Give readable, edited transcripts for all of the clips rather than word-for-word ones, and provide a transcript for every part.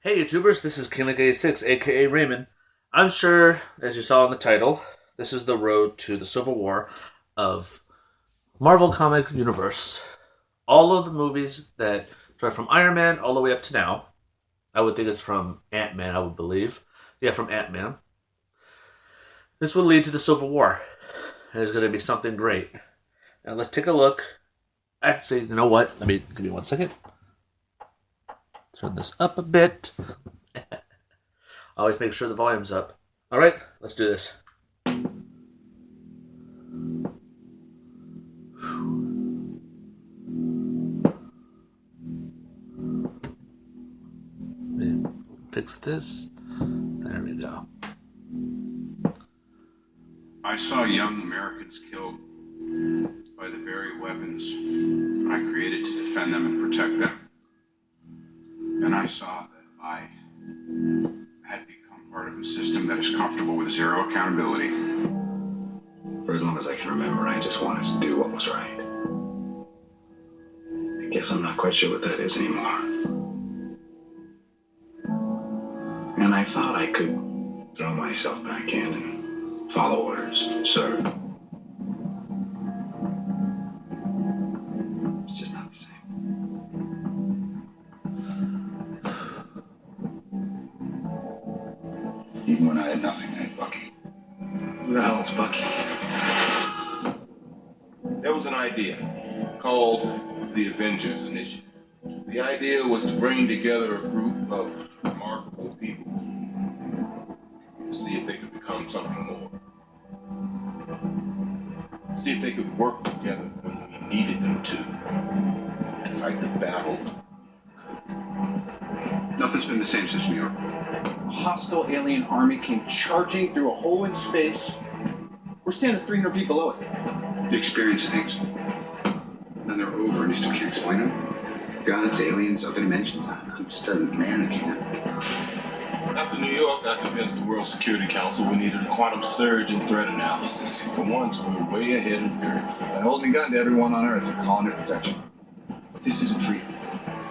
Hey YouTubers, this is KingLink86, aka Raymond. I'm sure, as you saw in the title, this is the road to the Civil War of Marvel Comics Universe. All of the movies that start from Iron Man all the way up to now. I would think it's from Ant-Man, I would believe. Yeah, from Ant-Man. This will lead to the Civil War. And it's going to be something great. Now let's take a look. Actually, you know what? Give me 1 second. Turn this up a bit. Always make sure the volume's up. Alright, let's do this. Fix this. There we go. I saw young Americans killed by the very weapons I created to defend them and protect them. And I saw that I had become part of a system that is comfortable with zero accountability. For as long as I can remember, I just wanted to do what was right. I guess I'm not quite sure what that is anymore. And I thought I could throw myself back in and follow orders, serve. It's just not the same. Even when I had nothing, I had Bucky. Who the hell is Bucky? There was an idea called the Avengers Initiative. The idea was to bring together a group of remarkable people to see if they could become something more. See if they could work together when we needed them to and fight the battle. Nothing's been the same since New York. A hostile alien army came charging through a hole in space. We're standing 300 feet below it. You experience things, then they're over and you still can't explain them. Gods, aliens, other dimensions. I'm just a mannequin. After New York, I convinced the World Security Council we needed a quantum surge in threat analysis. For once, we were way ahead of the curve. By holding a gun to everyone on Earth and calling it protection. But this isn't freedom.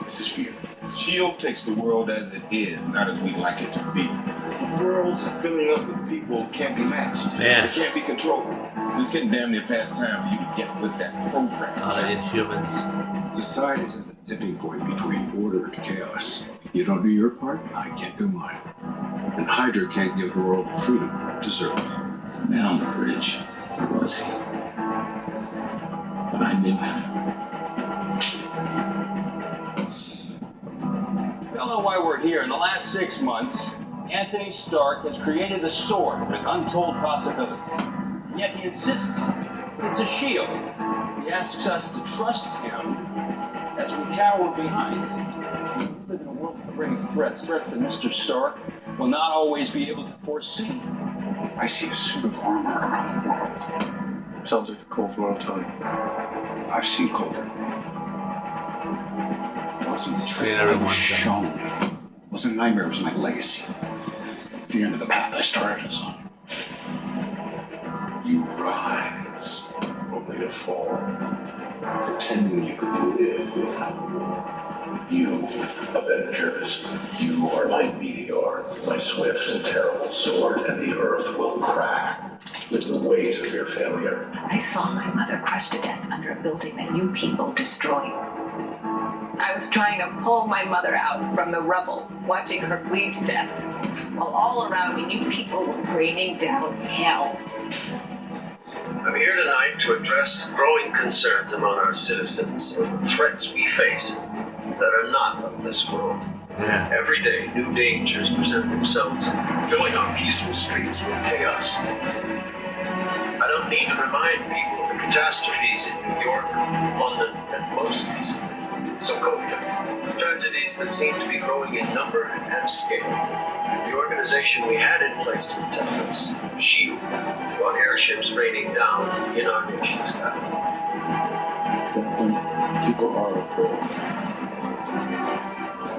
This is fear. S.H.I.E.L.D. takes the world as it is, not as we'd like it to be. The world's filling up with people who can't be matched. Yeah. They can't be controlled. It's getting damn near past time for you to get with that program. Inhumans. Society's at the tipping point between order and chaos. You don't do your part, I can't do mine. And Hydra can't give the world the freedom it deserves. It's a man on the bridge. Where was he? But I knew him. We all know why we're here. In the last 6 months, Anthony Stark has created a sword with untold possibilities. Yet he insists it's a shield. He asks us to trust him as we cower behind it. We live in a world of grave threats that Mr. Stark will not always be able to foresee. I see a suit of armor around the world. Sounds like the Cold War, Tony. I've seen colder. It wasn't the trick I everyone's was done. shown. It wasn't a nightmare, it was my legacy. The end of the path I started us on. You rise, only to fall. Pretending you could live without war. You, Avengers, you are my meteor, my swift and terrible sword, and the earth will crack with the weight of your failure. I saw my mother crushed to death under a building that you people destroyed. I was trying to pull my mother out from the rubble, watching her bleed to death, while all around me you people were raining down hell. I'm here tonight to address growing concerns among our citizens of the threats we face that are not of this world. Yeah. Every day, new dangers present themselves, filling our peaceful streets with chaos. I don't need to remind people of the catastrophes in New York, London, and most recently, Sokovia. Tragedies that seem to be growing in number and scale. The organization we had in place to protect us, S.H.I.E.L.D., brought airships raining down in our nation's sky. Captain, people are afraid.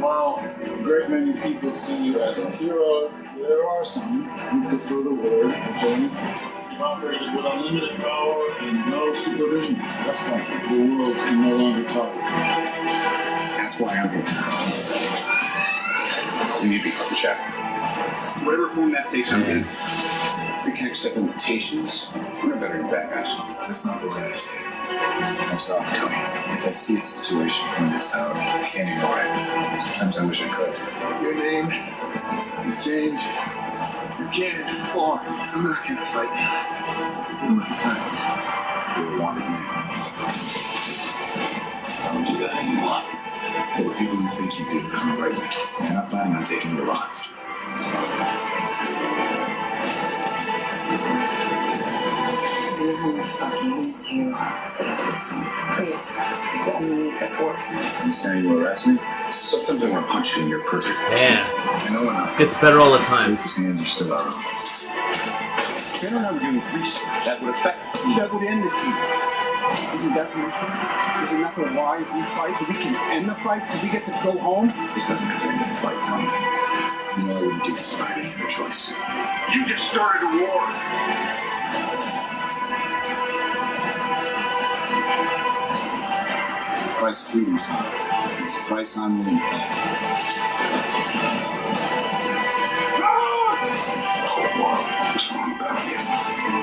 While a great many people see you as a hero, there are some who prefer the word vigilante. You've operated with unlimited power and no supervision. That's something the world can no longer tolerate. That's why I'm here. need to cut the check. Whatever form that takes, I'm in. If we can't accept invitations, we're no better than bad guys. That's not the way I see it. I'm sorry, Tony. If I see a situation from this house, I can't ignore it. Sometimes I wish I could. Your name is James Buchanan Barnes. I'm not gonna fight you. You're my friend. You're a wanted man. I don't do that anymore. There are people who think you do come right. And I'm not planning on taking your life. I really fucking miss you. Stay this one. Please. You only make this worse. You saying you arrest me? Sometimes I want to punch you in your perfect Man, I know we're not. gets better all the time. Safest hands are still out. They don't have to do research that would affect the team. That would end the team. Isn't that the mission? Isn't that the why we fight? So we can end the fight? So we get to go home? This doesn't contain any fight, Tony. You know I wouldn't give this fight any other choice. You just started a war. The price of freedom is high. It's a price I'm willing to pay. The whole world was wrong about you.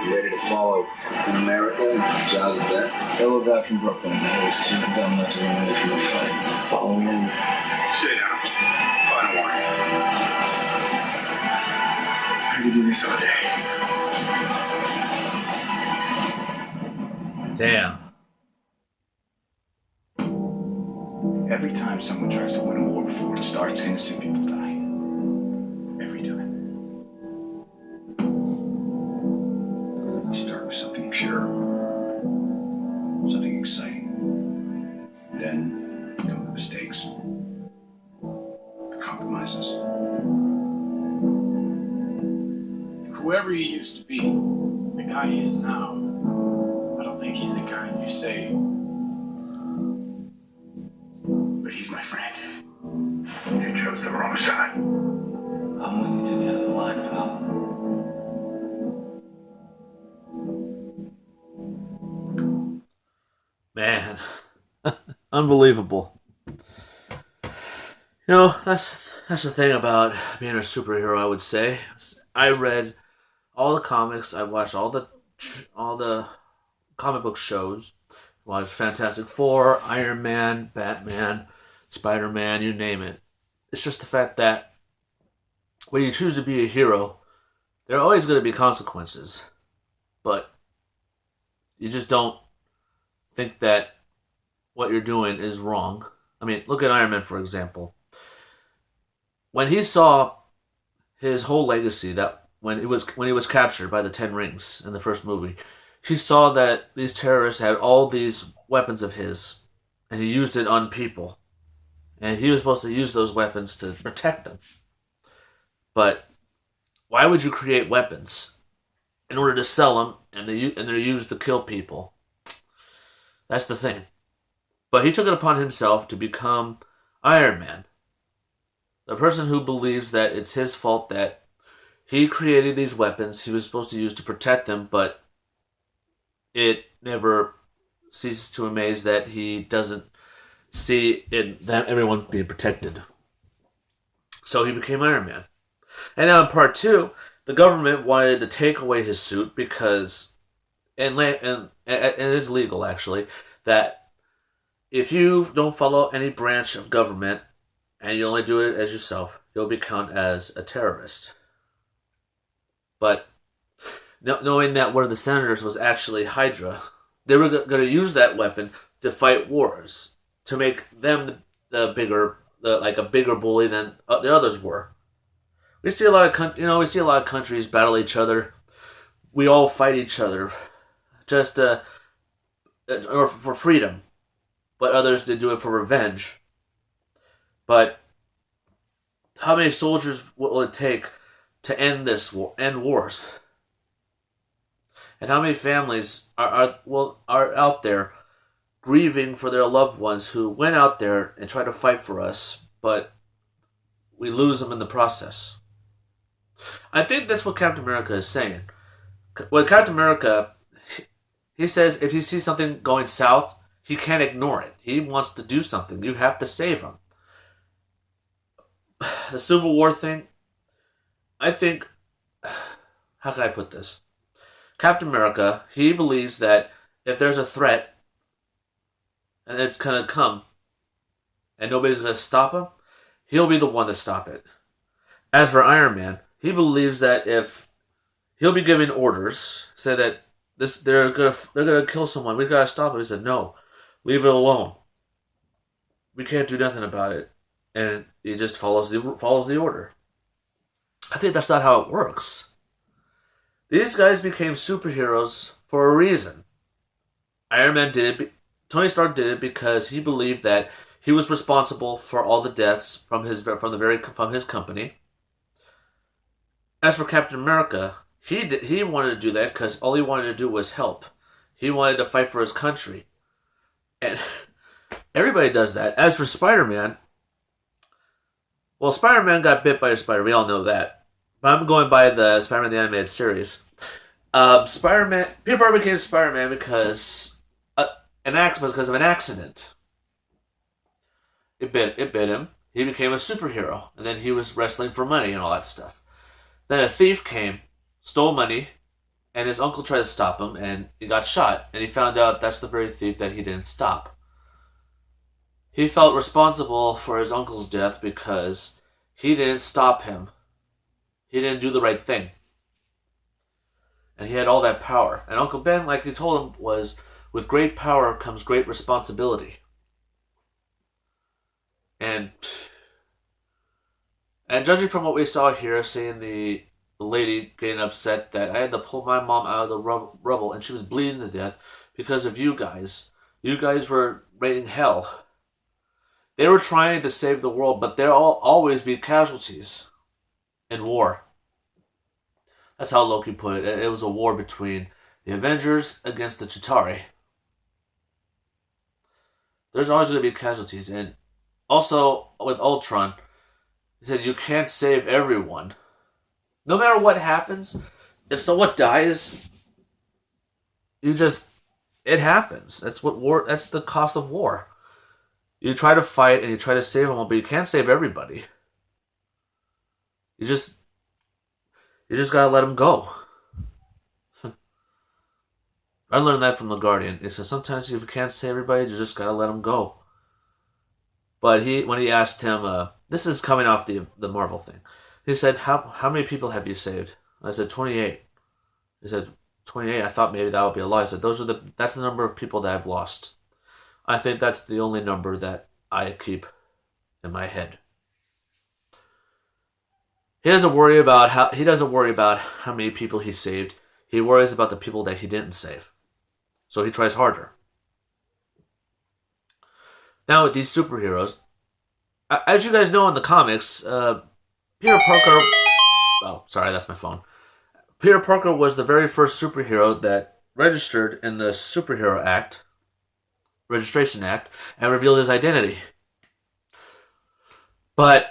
You ready to follow in America? Jazz of that. Hello, guy from Brooklyn. I was too dumb not to run away from the fight. Follow me. Sit down. Final warning. I could do this all day. Damn. Every time someone tries to win a war before it starts, innocent people die. Every time. You start with something pure, something exciting. Then come the mistakes, the compromises. Whoever he used to be, the guy he is now, I don't think he's the kind you say. But he's my friend. You chose the wrong side. I'm with you to the end of the line, pal. Man. Unbelievable. You know, that's the thing about being a superhero, I would say. I read all the comics, I watched all the comic book shows, watched Fantastic Four, Iron Man, Batman, Spider-Man, you name it. It's just the fact that when you choose to be a hero, there are always going to be consequences. But you just don't think that what you're doing is wrong. I mean, look at Iron Man, for example. When he saw his whole legacy, that when he was captured by the Ten Rings in the first movie, he saw that these terrorists had all these weapons of his, and he used it on people. And he was supposed to use those weapons to protect them. But why would you create weapons in order to sell them, and they're used to kill people? That's the thing. But he took it upon himself to become Iron Man. The person who believes that it's his fault that he created these weapons he was supposed to use to protect them, but it never ceases to amaze that he doesn't see that everyone being protected. So he became Iron Man. And now in part 2, the government wanted to take away his suit because, and it is legal actually, that if you don't follow any branch of government and you only do it as yourself, you'll be counted as a terrorist. But knowing that one of the senators was actually Hydra, they were going to use that weapon to fight wars, to make them a bigger bully than the others were. We see a lot of countries battle each other. We all fight each other, just or for freedom. But others they do it for revenge. But how many soldiers will it take to end this war, end wars? And how many families are out there grieving for their loved ones who went out there and tried to fight for us, but we lose them in the process? I think that's what Captain America is saying. Well, Captain America, he says if he sees something going south, he can't ignore it. He wants to do something. You have to save him. the Civil War thing, I think, how can I put this? Captain America, he believes that if there's a threat and it's going to come and nobody's going to stop him, he'll be the one to stop it. As for Iron Man, he believes that if he'll be giving orders, say that they're gonna kill someone, we gotta stop it. He said, no, leave it alone. We can't do nothing about it, and he just follows the order. I think that's not how it works. These guys became superheroes for a reason. Iron Man did it. Tony Stark did it because he believed that he was responsible for all the deaths from his company. As for Captain America, he wanted to do that because all he wanted to do was help. He wanted to fight for his country. And everybody does that. As for Spider-Man, well, Spider-Man got bit by a spider. We all know that. But I'm going by the Spider-Man the Animated Series. Peter Parker became Spider-Man because of an accident. It bit him. He became a superhero. And then he was wrestling for money and all that stuff. Then a thief came, stole money, and his uncle tried to stop him, and he got shot. And he found out that's the very thief that he didn't stop. He felt responsible for his uncle's death because he didn't stop him. He didn't do the right thing. And he had all that power. And Uncle Ben, like he told him, was, with great power comes great responsibility. And judging from what we saw here, seeing the lady getting upset that I had to pull my mom out of the rubble and she was bleeding to death because of you guys. You guys were raining hell. They were trying to save the world, but there'll always be casualties in war. That's how Loki put it. It was a war between the Avengers against the Chitauri. There's always going to be casualties. And also, with Ultron, he said, you can't save everyone. No matter what happens, if someone dies, it happens. That's the cost of war. You try to fight and you try to save them, but you can't save everybody. You just gotta let them go. I learned that from The Guardian. It says sometimes if you can't save everybody, you just gotta let them go. But when he asked him, this is coming off the Marvel thing. He said, how many people have you saved? I said, 28. He said, 28? I thought maybe that would be a lie. I said, that's the number of people that I've lost. I think that's the only number that I keep in my head. He doesn't worry about how many people he saved. He worries about the people that he didn't save. So he tries harder. Now with these superheroes, as you guys know in the comics, Peter Parker... Oh, sorry, that's my phone. Peter Parker was the very first superhero that registered in the Registration Act, and revealed his identity. But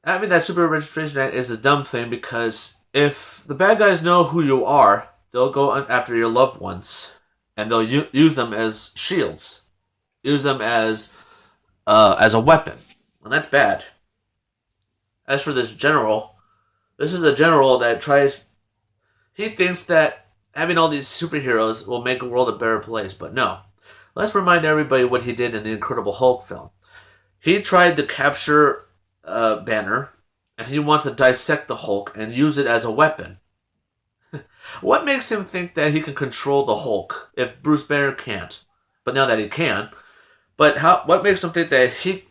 having that Super Registration Act is a dumb thing because if the bad guys know who you are, they'll go after your loved ones, and they'll use them as shields. Use them as a weapon. And that's bad. As for this general, this is a general that he thinks that having all these superheroes will make the world a better place, but no. Let's remind everybody what he did in the Incredible Hulk film. He tried to capture Banner, and he wants to dissect the Hulk and use it as a weapon. What makes him think that he can control the Hulk if Bruce Banner can't? But now that he can, what makes him think that he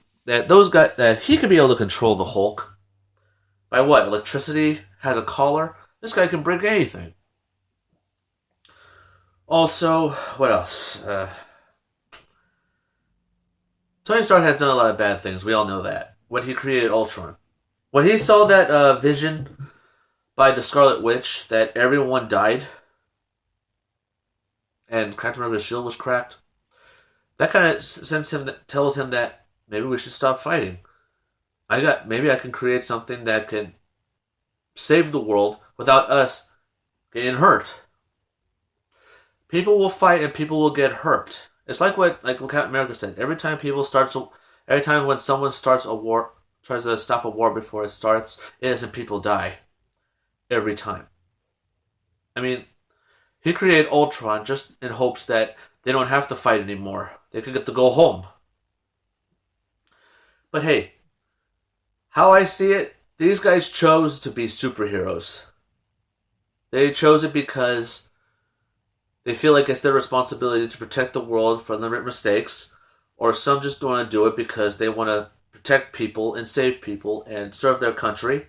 could be able to control the Hulk? By what? Electricity? Has a collar? This guy can break anything. Also, what else? Tony Stark has done a lot of bad things. We all know that. When he created Ultron. When he saw that vision by the Scarlet Witch that everyone died and Captain America's shield was cracked, that kind of tells him that maybe we should stop fighting. Maybe I can create something that can save the world without us getting hurt. People will fight and people will get hurt. It's like what Captain America said. Every time when someone starts a war tries to stop a war before it starts, innocent people die every time. I mean, he created Ultron just in hopes that they don't have to fight anymore. They could get to go home. But hey, how I see it, these guys chose to be superheroes. They chose it because they feel like it's their responsibility to protect the world from their mistakes, or some just want to do it because they want to protect people and save people and serve their country.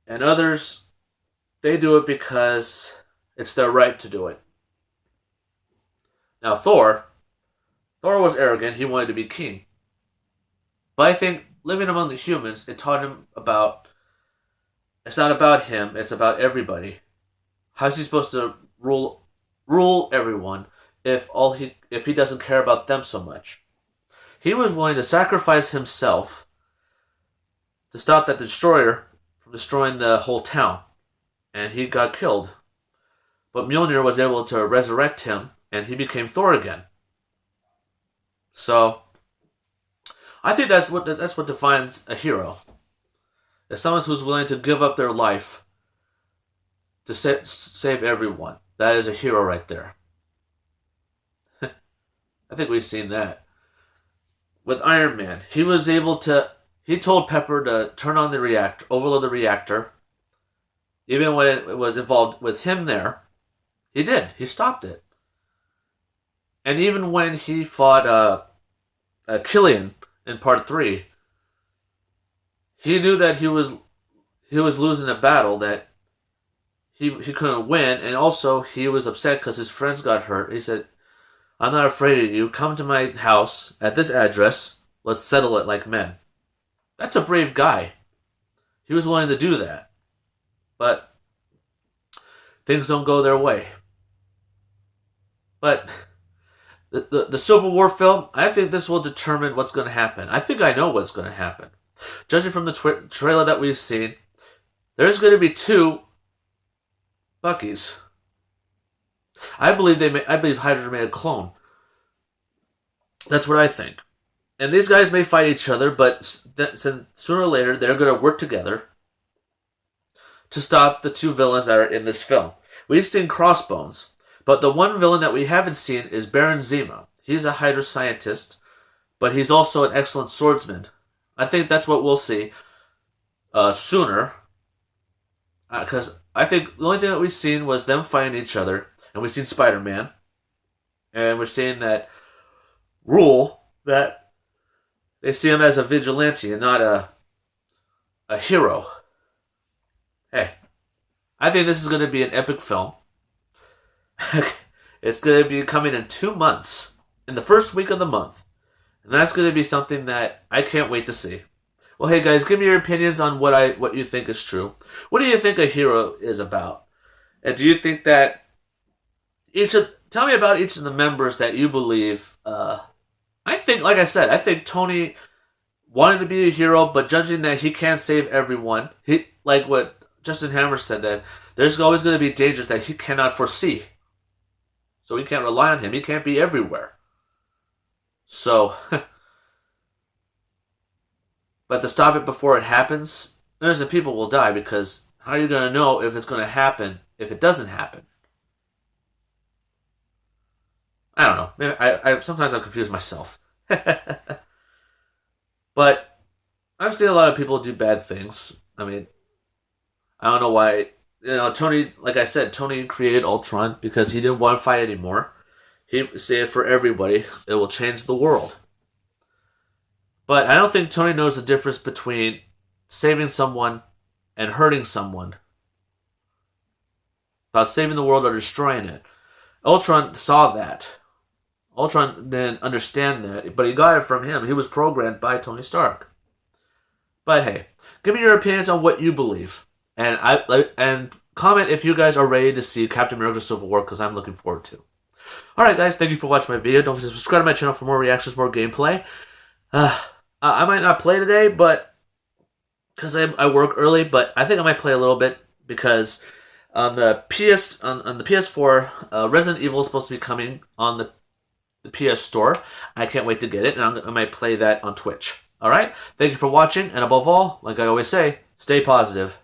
And others, they do it because it's their right to do it. Now Thor was arrogant. He wanted to be king. But I think living among the humans, it taught him about, it's not about him, it's about everybody. How's he supposed to rule everyone if he doesn't care about them so much? He was willing to sacrifice himself to stop that destroyer from destroying the whole town. And he got killed. But Mjolnir was able to resurrect him, and he became Thor again. So I think that's what defines a hero. It's someone who's willing to give up their life to save everyone. That is a hero right there. I think we've seen that. With Iron Man, he told Pepper to turn on the reactor, overload the reactor. Even when it was involved with him there, he did. He stopped it. And even when he fought Killian in Part 3, he knew that he was losing a battle, that he couldn't win, and also he was upset because his friends got hurt. He said, "I'm not afraid of you. Come to my house at this address. Let's settle it like men." That's a brave guy. He was willing to do that. But things don't go their way. But the Civil War film, I think this will determine what's going to happen. I think I know what's going to happen. Judging from the trailer that we've seen, there's going to be 2 Buckys. I believe Hydra made a clone. That's what I think. And these guys may fight each other, but sooner or later they're going to work together to stop the 2 villains that are in this film. We've seen Crossbones, but the one villain that we haven't seen is Baron Zemo. He's a Hydra scientist, but he's also an excellent swordsman. I think that's what we'll see sooner. Because I think the only thing that we've seen was them fighting each other, and we've seen Spider-Man, and we're seeing that Rule, that they see him as a vigilante and not a hero. Hey, I think this is going to be an epic film. It's going to be coming in 2 months, in the first week of the month. And that's going to be something that I can't wait to see. Well, hey guys, give me your opinions on what you think is true. What do you think a hero is about? And do you think that tell me about each of the members that you believe. I think, like I said, I think Tony wanted to be a hero, but judging that he can't save everyone, like what Justin Hammer said, that there's always going to be dangers that he cannot foresee. So we can't rely on him. He can't be everywhere. So, but to stop it before it happens, innocent people will die, because how are you going to know if it's going to happen if it doesn't happen? I don't know. Maybe I sometimes I confuse myself. But I've seen a lot of people do bad things. I mean, I don't know why. Tony, like I said, Tony created Ultron because he didn't want to fight anymore. He said for everybody, it will change the world. But I don't think Tony knows the difference between saving someone and hurting someone. About saving the world or destroying it. Ultron saw that. Ultron didn't understand that, but he got it from him. He was programmed by Tony Stark. But hey, give me your opinions on what you believe. And comment if you guys are ready to see Captain America Civil War, because I'm looking forward to. Alright guys, thank you for watching my video. Don't forget to subscribe to my channel for more reactions, more gameplay. I might not play today, but because I work early, but I think I might play a little bit, because on the PS4, Resident Evil is supposed to be coming on the PS Store. I can't wait to get it, and I might play that on Twitch. Alright? Thank you for watching, and above all, like I always say, stay positive.